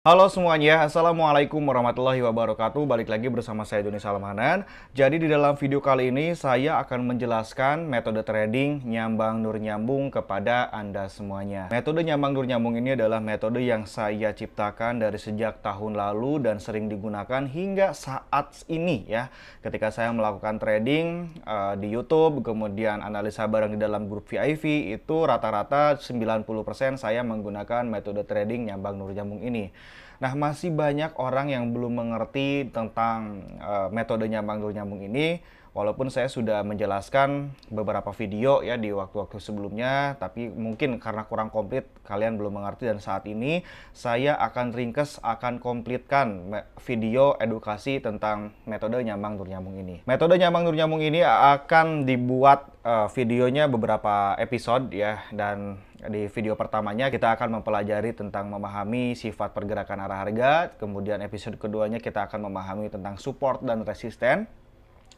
Halo semuanya, Assalamualaikum warahmatullahi wabarakatuh. Balik lagi bersama saya Doni Salmanan. Jadi di dalam video kali ini saya akan menjelaskan metode trading nyambang nur nyambung kepada Anda semuanya. Metode nyambang nur nyambung ini adalah metode yang saya ciptakan dari sejak tahun lalu dan sering digunakan hingga saat ini ya. Ketika saya melakukan trading di YouTube, kemudian analisa barang di dalam grup VIP, itu rata-rata 90% saya menggunakan metode trading nyambang nur nyambung ini. Nah, masih banyak orang yang belum mengerti tentang metode nyambang nur nyambung ini. Walaupun saya sudah menjelaskan beberapa video ya di waktu-waktu sebelumnya, tapi mungkin karena kurang komplit kalian belum mengerti, dan saat ini saya akan ringkes, akan komplitkan video edukasi tentang metode nyambang nur nyambung ini. Metode nyambang nur nyambung ini akan dibuat videonya beberapa episode ya, dan di video pertamanya kita akan mempelajari tentang memahami sifat pergerakan arah harga, kemudian episode keduanya kita akan memahami tentang support dan resisten.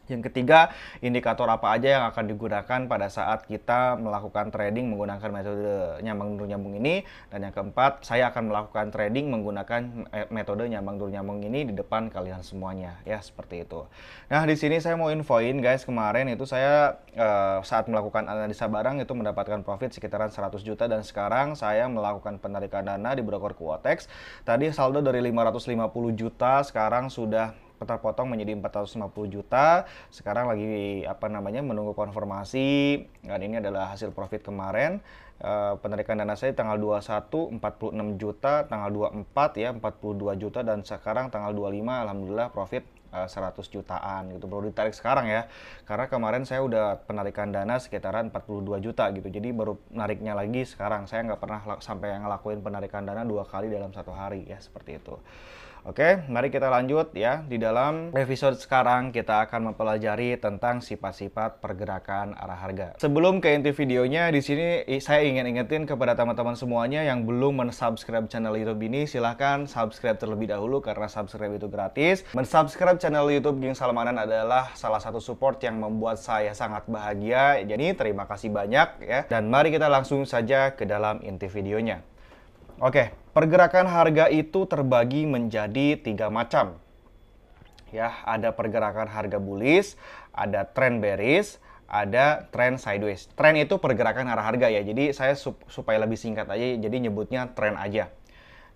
Yang ketiga, indikator apa aja yang akan digunakan pada saat kita melakukan trading menggunakan metode nyambang nur nyambung ini. Dan yang keempat, saya akan melakukan trading menggunakan metode nyambang nur nyambung ini di depan kalian semuanya. Ya, seperti itu. Nah, di sini saya mau infoin guys, kemarin itu saya saat melakukan analisa barang itu mendapatkan profit sekitaran 100 juta, dan sekarang saya melakukan penarikan dana di broker Quotex. Tadi saldo dari 550 juta sekarang sudah terpotong menjadi 450 juta. Sekarang lagi menunggu konfirmasi, dan ini adalah hasil profit kemarin. Penarikan dana saya tanggal 21 46 juta, tanggal 24 ya 42 juta, dan sekarang tanggal 25 alhamdulillah profit 100 jutaan gitu. Baru ditarik sekarang ya, karena kemarin saya udah penarikan dana sekitaran 42 juta gitu, jadi baru nariknya lagi sekarang. Saya nggak pernah sampai ngelakuin penarikan dana 2 kali dalam 1 hari ya, seperti itu. Oke, mari kita lanjut ya. Di dalam episode sekarang kita akan mempelajari tentang sifat-sifat pergerakan arah harga. Sebelum ke inti videonya, di sini saya ingin ingetin kepada teman-teman semuanya yang belum mensubscribe channel YouTube ini, silahkan subscribe terlebih dahulu karena subscribe itu gratis. Mensubscribe channel YouTube Ging Salmanan adalah salah satu support yang membuat saya sangat bahagia. Jadi terima kasih banyak ya. Dan mari kita langsung saja ke dalam inti videonya. Oke, pergerakan harga itu terbagi menjadi 3 macam. Ya, ada pergerakan harga bullish, ada trend bearish, ada trend sideways. Trend itu pergerakan arah harga ya. Jadi saya supaya lebih singkat aja, jadi nyebutnya trend aja.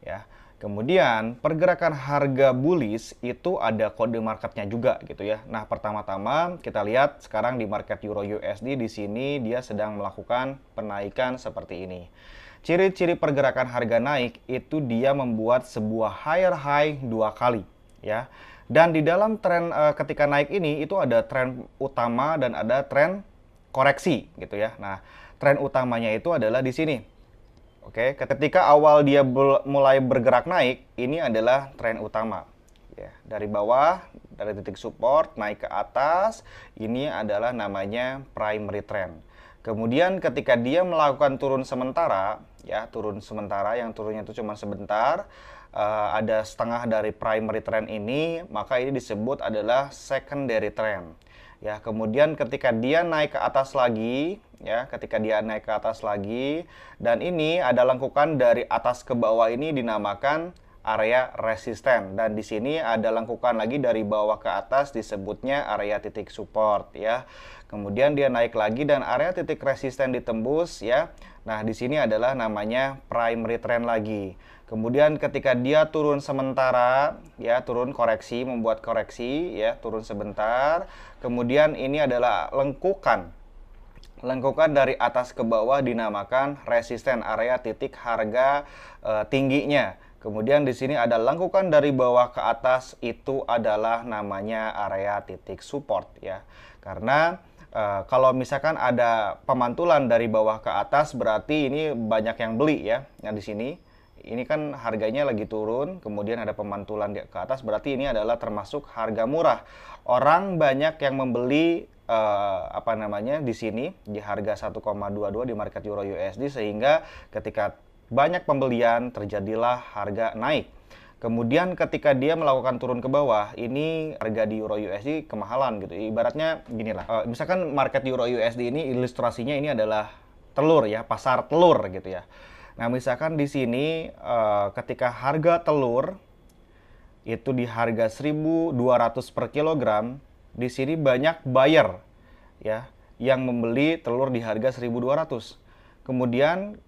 Ya. Kemudian pergerakan harga bullish itu ada kode marketnya juga gitu ya. Nah, pertama-tama kita lihat sekarang di market Euro USD, di sini dia sedang melakukan penaikan seperti ini. Ciri-ciri pergerakan harga naik itu dia membuat sebuah higher high 2 kali ya. Dan di dalam tren ketika naik ini itu ada tren utama dan ada tren koreksi gitu ya. Nah, tren utamanya itu adalah di sini. Oke, ketika awal dia mulai bergerak naik, ini adalah tren utama. Ya, dari bawah, dari titik support naik ke atas, ini adalah namanya primary trend. Kemudian ketika dia melakukan turun sementara, ya turun sementara yang turunnya itu cuma sebentar, ada setengah dari primary trend ini, maka ini disebut adalah secondary trend. Ya, kemudian ketika dia naik ke atas lagi, ya ketika dia naik ke atas lagi, dan ini ada lengkukan dari atas ke bawah, ini dinamakan area resisten, dan di sini ada lengkukan lagi dari bawah ke atas disebutnya area titik support ya. Kemudian dia naik lagi dan area titik resisten ditembus ya. Nah, di sini adalah namanya primary trend lagi. Kemudian ketika dia turun sementara ya, turun koreksi, membuat koreksi ya, turun sebentar. Kemudian ini adalah lengkukan. Lengkukan dari atas ke bawah dinamakan resisten, area titik harga tingginya. Kemudian di sini ada lengkukan dari bawah ke atas, itu adalah namanya area titik support ya. Karena kalau misalkan ada pemantulan dari bawah ke atas, berarti ini banyak yang beli ya. Nah, di sini ini kan harganya lagi turun, kemudian ada pemantulan ke atas, berarti ini adalah termasuk harga murah. Orang banyak yang membeli di sini di harga 1,22 di market Euro USD, sehingga ketika banyak pembelian terjadilah harga naik. Kemudian ketika dia melakukan turun ke bawah, ini harga di Euro USD kemahalan gitu. Ibaratnya gini lah, misalkan market Euro USD ini ilustrasinya ini adalah telur ya, pasar telur gitu ya. Nah, misalkan di sini ketika harga telur itu di harga 1.200 per kilogram, di sini banyak buyer ya yang membeli telur di harga 1.200. Kemudian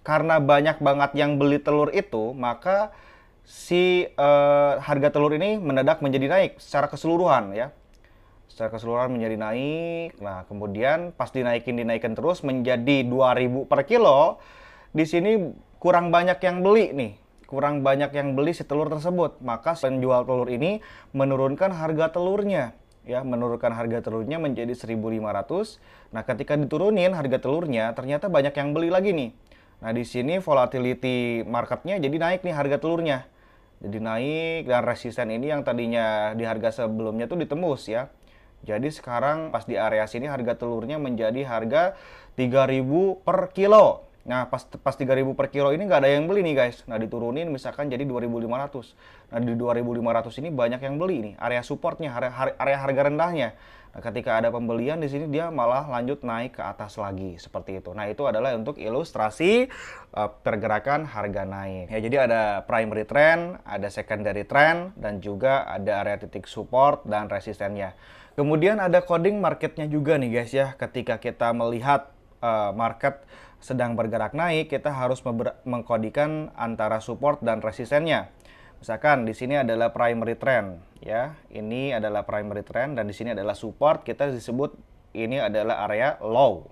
karena banyak banget yang beli telur itu, maka si harga telur ini mendadak menjadi naik secara keseluruhan ya. Secara keseluruhan menjadi naik. Nah, kemudian pas dinaikkan terus menjadi 2.000 per kilo. Di sini kurang banyak yang beli nih. Kurang banyak yang beli si telur tersebut. Maka penjual telur ini menurunkan harga telurnya. Ya, menurunkan harga telurnya menjadi 1.500. Nah, ketika diturunin harga telurnya, ternyata banyak yang beli lagi nih. Nah, di sini volatility marketnya jadi naik nih harga telurnya. Jadi naik dan resisten ini yang tadinya di harga sebelumnya tuh ditembus ya. Jadi sekarang pas di area sini harga telurnya menjadi harga 3.000 per kilo. Nah, pas 3.000 per kilo ini nggak ada yang beli nih guys. Nah, diturunin misalkan jadi 2.500. Nah, di 2.500 ini banyak yang beli nih. Area supportnya, area harga rendahnya. Nah, ketika ada pembelian di sini dia malah lanjut naik ke atas lagi seperti itu. Nah, itu adalah untuk ilustrasi pergerakan harga naik. Ya, jadi ada primary trend, ada secondary trend, dan juga ada area titik support dan resistennya. Kemudian ada coding marketnya juga nih guys ya. Ketika kita melihat market sedang bergerak naik, kita harus mengkodikan antara support dan resistennya. Misalkan di sini adalah primary trend ya. Ini adalah primary trend dan di sini adalah support, kita disebut ini adalah area low.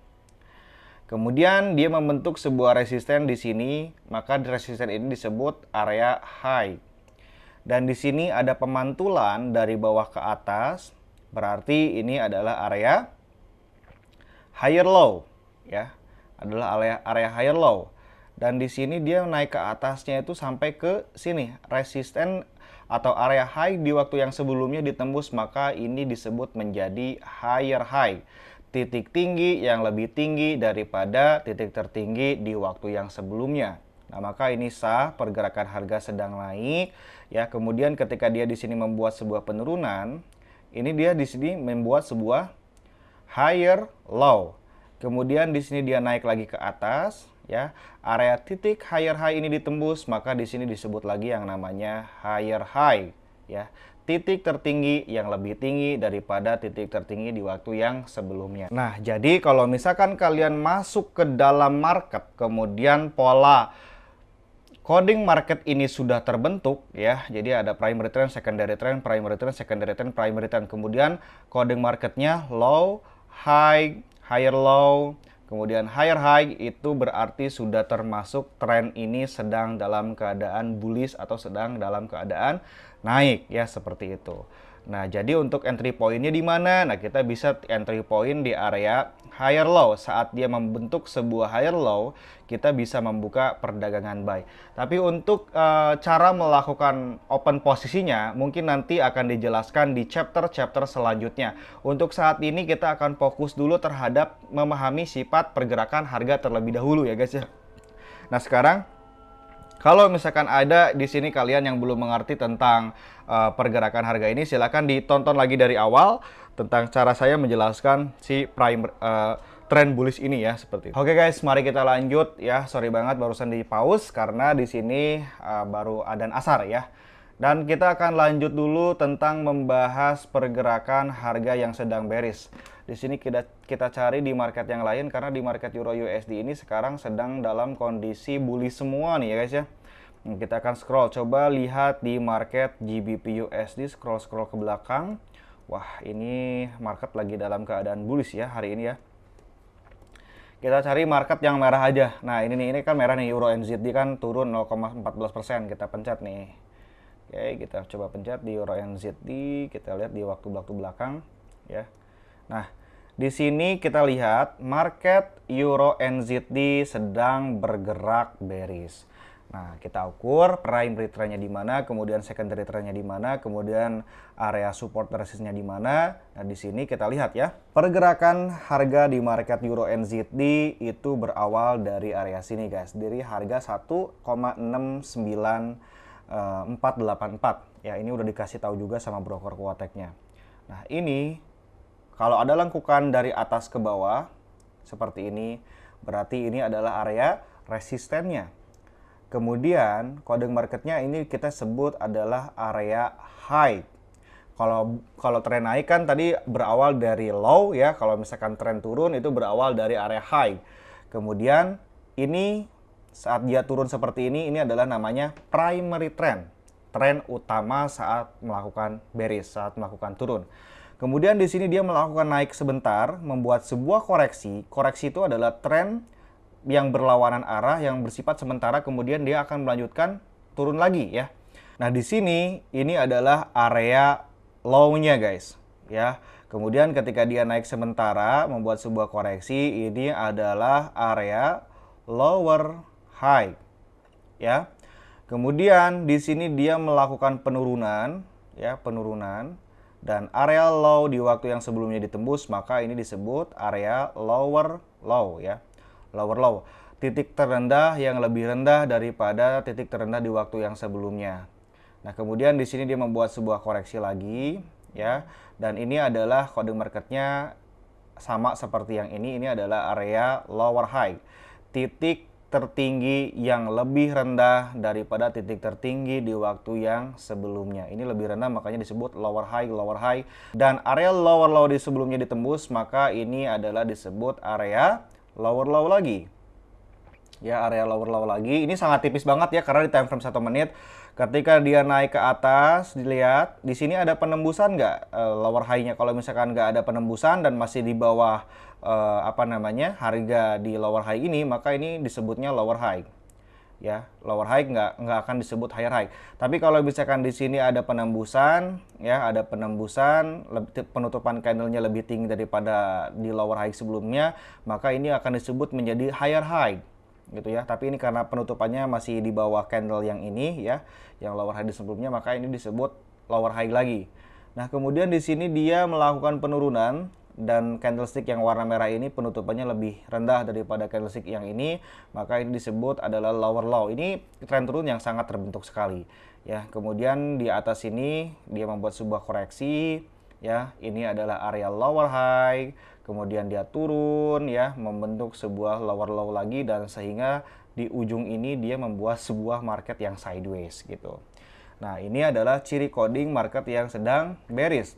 Kemudian dia membentuk sebuah resisten di sini, maka resisten ini disebut area high. Dan di sini ada pemantulan dari bawah ke atas, berarti ini adalah area higher low ya. Adalah area higher low. Dan di sini dia naik ke atasnya itu sampai ke sini, resisten atau area high di waktu yang sebelumnya ditembus, maka ini disebut menjadi higher high. Titik tinggi yang lebih tinggi daripada titik tertinggi di waktu yang sebelumnya. Nah, maka ini sah, pergerakan harga sedang naik ya. Kemudian ketika dia di sini membuat sebuah penurunan, ini dia di sini membuat sebuah higher low. Kemudian di sini dia naik lagi ke atas ya. Area titik higher high ini ditembus, maka di sini disebut lagi yang namanya higher high ya. Titik tertinggi yang lebih tinggi daripada titik tertinggi di waktu yang sebelumnya. Nah, jadi kalau misalkan kalian masuk ke dalam market, kemudian pola coding market ini sudah terbentuk ya. Jadi ada primary trend, secondary trend, primary trend, secondary trend, primary trend. Kemudian coding marketnya low, high, higher low, kemudian higher high, itu berarti sudah termasuk tren ini sedang dalam keadaan bullish atau sedang dalam keadaan naik ya, seperti itu. Nah, jadi untuk entry point-nya di mana? Nah, kita bisa entry point di area higher low. Saat dia membentuk sebuah higher low, kita bisa membuka perdagangan buy. Tapi untuk cara melakukan open posisinya, mungkin nanti akan dijelaskan di chapter-chapter selanjutnya. Untuk saat ini kita akan fokus dulu terhadap memahami sifat pergerakan harga terlebih dahulu ya guys ya. Nah, sekarang kalau misalkan ada di sini kalian yang belum mengerti tentang pergerakan harga ini, silakan ditonton lagi dari awal tentang cara saya menjelaskan si trend bullish ini ya, seperti itu. Oke guys, mari kita lanjut ya. Sorry banget barusan di pause karena di sini baru adzan asar ya. Dan kita akan lanjut dulu tentang membahas pergerakan harga yang sedang bearish. Di sini kita cari di market yang lain karena di market Euro USD ini sekarang sedang dalam kondisi bullish semua nih ya guys ya. Kita akan scroll, coba lihat di market GBP USD, scroll ke belakang. Wah, ini market lagi dalam keadaan bullish ya hari ini ya. Kita cari market yang merah aja. Nah, ini kan merah nih, Euro NZD kan turun 0,14%. Kita pencet nih. Oke, kita coba pencet di Euro NZD, kita lihat di waktu-waktu belakang ya. Nah, di sini kita lihat market Euro NZD sedang bergerak bearish. Nah, kita ukur primary trend-nya di mana, kemudian secondary trend-nya di mana, kemudian area support resistance-nya di mana. Nah, di sini kita lihat ya, pergerakan harga di market Euro NZD itu berawal dari area sini guys, dari harga 1,69484 ya. Ini udah dikasih tahu juga sama broker Quotek-nya. Nah, ini kalau ada lengkukan dari atas ke bawah seperti ini, berarti ini adalah area resistennya. Kemudian kode marketnya ini kita sebut adalah area high. Kalau tren naik kan tadi berawal dari low ya. Kalau misalkan tren turun itu berawal dari area high. Kemudian ini saat dia turun seperti ini adalah namanya primary trend. Tren utama saat melakukan bearish, saat melakukan turun. Kemudian di sini dia melakukan naik sebentar, membuat sebuah koreksi. Koreksi itu adalah tren yang berlawanan arah, yang bersifat sementara, kemudian dia akan melanjutkan turun lagi ya. Nah di sini ini adalah area low-nya guys ya. Kemudian ketika dia naik sementara membuat sebuah koreksi, ini adalah area lower high ya. Kemudian di sini dia melakukan penurunan ya, penurunan, dan area low di waktu yang sebelumnya ditembus, maka ini disebut area lower low ya. Lower low, titik terendah yang lebih rendah daripada titik terendah di waktu yang sebelumnya. Nah, kemudian di sini dia membuat sebuah koreksi lagi ya. Dan ini adalah kode marketnya sama seperti yang ini adalah area lower high. Titik tertinggi yang lebih rendah daripada titik tertinggi di waktu yang sebelumnya. Ini lebih rendah makanya disebut lower high, lower high. Dan area lower low di sebelumnya ditembus, maka ini adalah disebut area lower low lagi ya, area lower low lagi. Ini sangat tipis banget ya, karena di time frame 1 menit ketika dia naik ke atas, dilihat di sini ada penembusan nggak lower high-nya. Kalau misalkan nggak ada penembusan dan masih di bawah harga di lower high ini, maka ini disebutnya lower high ya. Lower high nggak akan disebut higher high. Tapi kalau misalkan di sini ada penembusan ya, ada penembusan, penutupan candlenya lebih tinggi daripada di lower high sebelumnya, maka ini akan disebut menjadi higher high gitu ya. Tapi ini karena penutupannya masih di bawah candle yang ini ya, yang lower high di sebelumnya, maka ini disebut lower high lagi. Nah kemudian di sini dia melakukan penurunan, dan candlestick yang warna merah ini penutupannya lebih rendah daripada candlestick yang ini, maka ini disebut adalah lower low. Ini tren turun yang sangat terbentuk sekali ya. Kemudian di atas ini dia membuat sebuah koreksi ya, ini adalah area lower high, kemudian dia turun ya, membentuk sebuah lower low lagi, dan sehingga di ujung ini dia membuat sebuah market yang sideways gitu. Nah ini adalah ciri coding market yang sedang bearish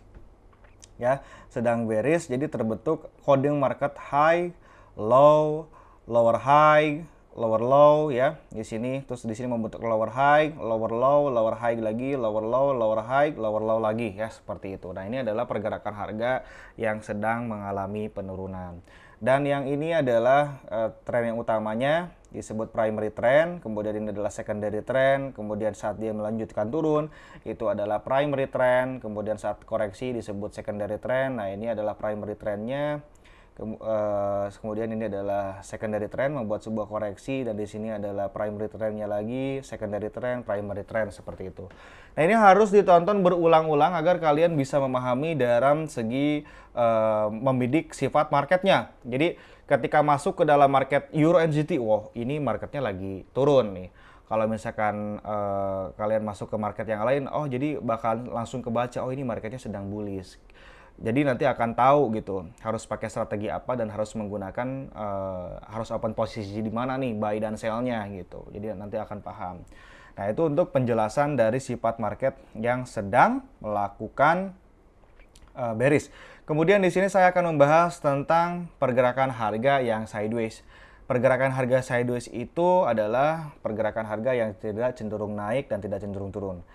ya, sedang bearish. Jadi terbentuk coding market high, low, lower high, lower low ya. Di sini terus di sini membentuk lower high, lower high lagi, lower high, lower low lagi ya, seperti itu. Nah, ini adalah pergerakan harga yang sedang mengalami penurunan. Dan yang ini adalah tren yang utamanya disebut primary trend, kemudian ini adalah secondary trend, kemudian saat dia melanjutkan turun itu adalah primary trend, kemudian saat koreksi disebut secondary trend. Nah ini adalah primary trendnya, kemudian ini adalah secondary trend membuat sebuah koreksi, dan di sini adalah primary trendnya lagi, secondary trend, primary trend, seperti itu. Nah ini harus ditonton berulang-ulang agar kalian bisa memahami dalam segi membidik sifat marketnya. Jadi ketika masuk ke dalam market Euro NZT, wow ini marketnya lagi turun nih. Kalau misalkan kalian masuk ke market yang lain, oh jadi bakal langsung kebaca, oh ini marketnya sedang bullish. Jadi nanti akan tahu gitu, harus pakai strategi apa dan harus menggunakan, harus open posisi di mana nih buy dan sell-nya gitu. Jadi nanti akan paham. Nah itu untuk penjelasan dari sifat market yang sedang melakukan bearish. Kemudian di sini saya akan membahas tentang pergerakan harga yang sideways. Pergerakan harga sideways itu adalah pergerakan harga yang tidak cenderung naik dan tidak cenderung turun.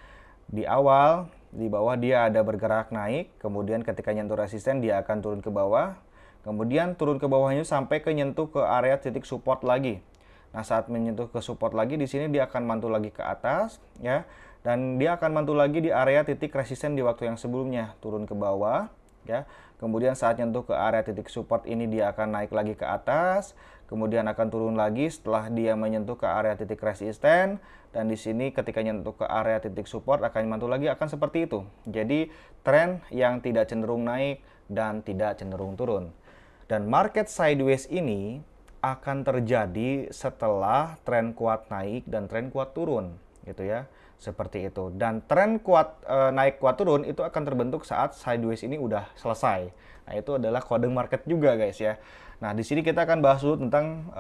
Di awal, di bawah dia ada bergerak naik, kemudian ketika nyentuh resisten dia akan turun ke bawah, kemudian turun ke bawahnya sampai ke nyentuh ke area titik support lagi. Nah, saat menyentuh ke support lagi di sini dia akan mantul lagi ke atas ya, dan dia akan mantul lagi di area titik resisten di waktu yang sebelumnya, turun ke bawah ya. Kemudian saat nyentuh ke area titik support ini dia akan naik lagi ke atas, kemudian akan turun lagi setelah dia menyentuh ke area titik resisten, dan di sini ketika nyentuh ke area titik support akan mantul lagi, akan seperti itu. Jadi tren yang tidak cenderung naik dan tidak cenderung turun. Dan market sideways ini akan terjadi setelah tren kuat naik dan tren kuat turun gitu ya. Seperti itu. Dan tren naik kuat turun itu akan terbentuk saat sideways ini udah selesai. Nah, itu adalah kode market juga guys ya. Nah, di sini kita akan bahas dulu tentang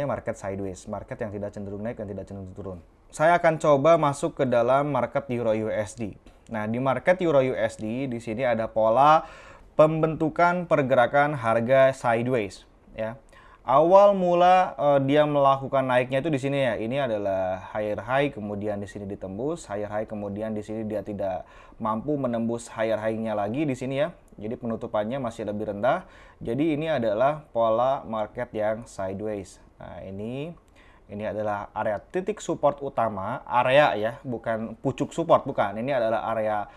market sideways, market yang tidak cenderung naik dan tidak cenderung turun. Saya akan coba masuk ke dalam market Euro USD. Nah, di market Euro USD di sini ada pola pembentukan pergerakan harga sideways ya. Awal mula dia melakukan naiknya itu di sini ya. Ini adalah higher high, kemudian di sini ditembus higher high, kemudian di sini dia tidak mampu menembus higher high-nya lagi di sini ya. Jadi penutupannya masih lebih rendah. Jadi ini adalah pola market yang sideways. Nah, ini adalah area titik support utama, area ya, bukan pucuk support, bukan. Ini adalah area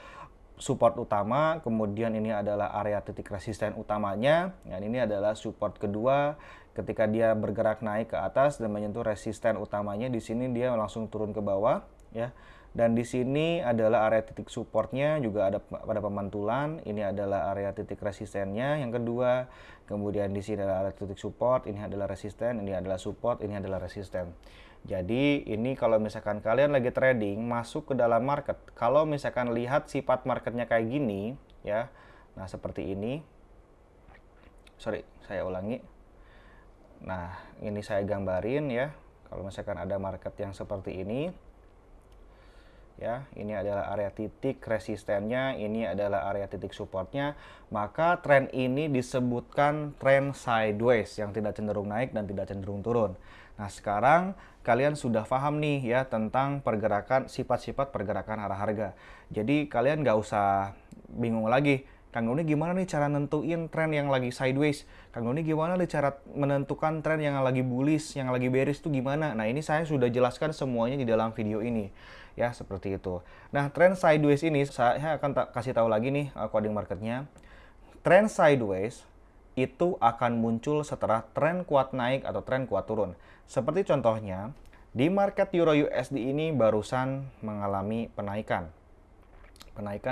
support utama, kemudian ini adalah area titik resisten utamanya, dan ini adalah support kedua. Ketika dia bergerak naik ke atas dan menyentuh resisten utamanya, di sini dia langsung turun ke bawah ya. Dan di sini adalah area titik supportnya, juga ada pada pemantulan. Ini adalah area titik resistennya yang kedua. Kemudian di sini adalah area titik support, ini adalah resisten, ini adalah support, ini adalah resisten. Jadi ini kalau misalkan kalian lagi trading masuk ke dalam market, kalau misalkan lihat sifat marketnya kayak gini ya, nah seperti ini. Sorry, saya ulangi. Nah, ini saya gambarin ya. Kalau misalkan ada market yang seperti ini, ya, ini adalah area titik resistennya, ini adalah area titik supportnya, maka tren ini disebutkan tren sideways yang tidak cenderung naik dan tidak cenderung turun. Nah, sekarang kalian sudah paham nih ya tentang pergerakan, sifat-sifat pergerakan arah harga. Jadi kalian nggak usah bingung lagi. Kang Doni gimana nih cara nentuin tren yang lagi sideways? Kang Doni gimana nih cara menentukan tren yang lagi bullish, yang lagi bearish itu gimana? Nah, ini saya sudah jelaskan semuanya di dalam video ini. Ya, seperti itu. Nah, tren sideways ini saya akan kasih tahu lagi nih coding marketnya. Tren sideways itu akan muncul setelah tren kuat naik atau tren kuat turun. Seperti contohnya, di market Euro USD ini barusan mengalami penaikan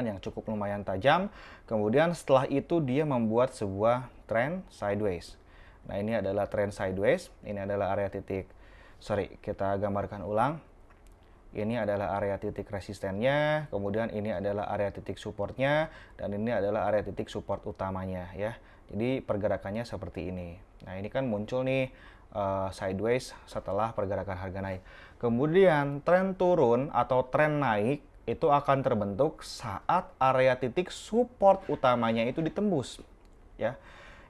yang cukup lumayan tajam. Kemudian setelah itu dia membuat sebuah tren sideways. Nah, ini adalah tren sideways. Ini adalah area titik, kita gambarkan ulang. Ini adalah area titik resistennya, kemudian ini adalah area titik supportnya, dan ini adalah area titik support utamanya ya. Jadi pergerakannya seperti ini. Nah, ini kan muncul nih sideways setelah pergerakan harga naik. Kemudian tren turun atau tren naik itu akan terbentuk saat area titik support utamanya itu ditembus ya.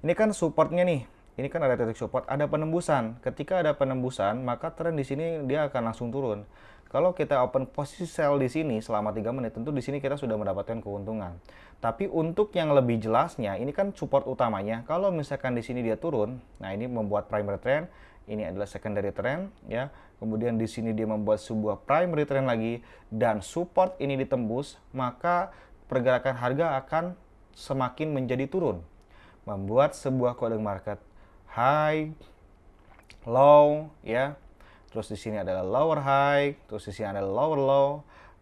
Ini kan supportnya nih. Ini kan area titik support, ada penembusan. Ketika ada penembusan, maka tren di sini dia akan langsung turun. Kalau kita open posisi sell di sini selama 3 menit, tentu di sini kita sudah mendapatkan keuntungan. Tapi untuk yang lebih jelasnya, ini kan support utamanya. Kalau misalkan di sini dia turun, nah ini membuat primary trend, ini adalah secondary trend ya. Kemudian di sini dia membuat sebuah primary trend lagi dan support ini ditembus, maka pergerakan harga akan semakin menjadi turun. Membuat sebuah kode market high, low ya. Terus di sini adalah lower high, terus di sini adalah lower low.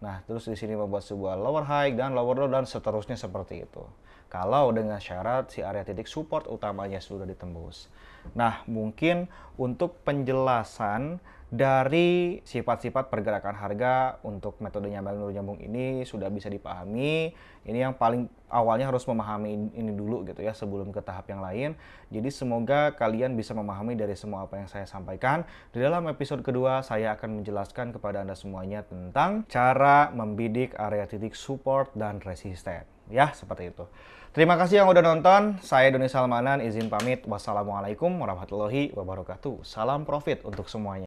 Nah, terus di sini membuat sebuah lower high dan lower low dan seterusnya seperti itu. Kalau dengan syarat si area titik support utamanya sudah ditembus. Nah, mungkin untuk penjelasan dari sifat-sifat pergerakan harga untuk metode nyambung ini sudah bisa dipahami. Ini yang paling awalnya harus memahami ini dulu gitu ya sebelum ke tahap yang lain. Jadi semoga kalian bisa memahami dari semua apa yang saya sampaikan. Di dalam episode kedua saya akan menjelaskan kepada Anda semuanya tentang cara membidik area titik support dan resisten. Ya, seperti itu. Terima kasih yang udah nonton. Saya Doni Salmanan, izin pamit. Wassalamualaikum warahmatullahi wabarakatuh. Salam profit untuk semuanya.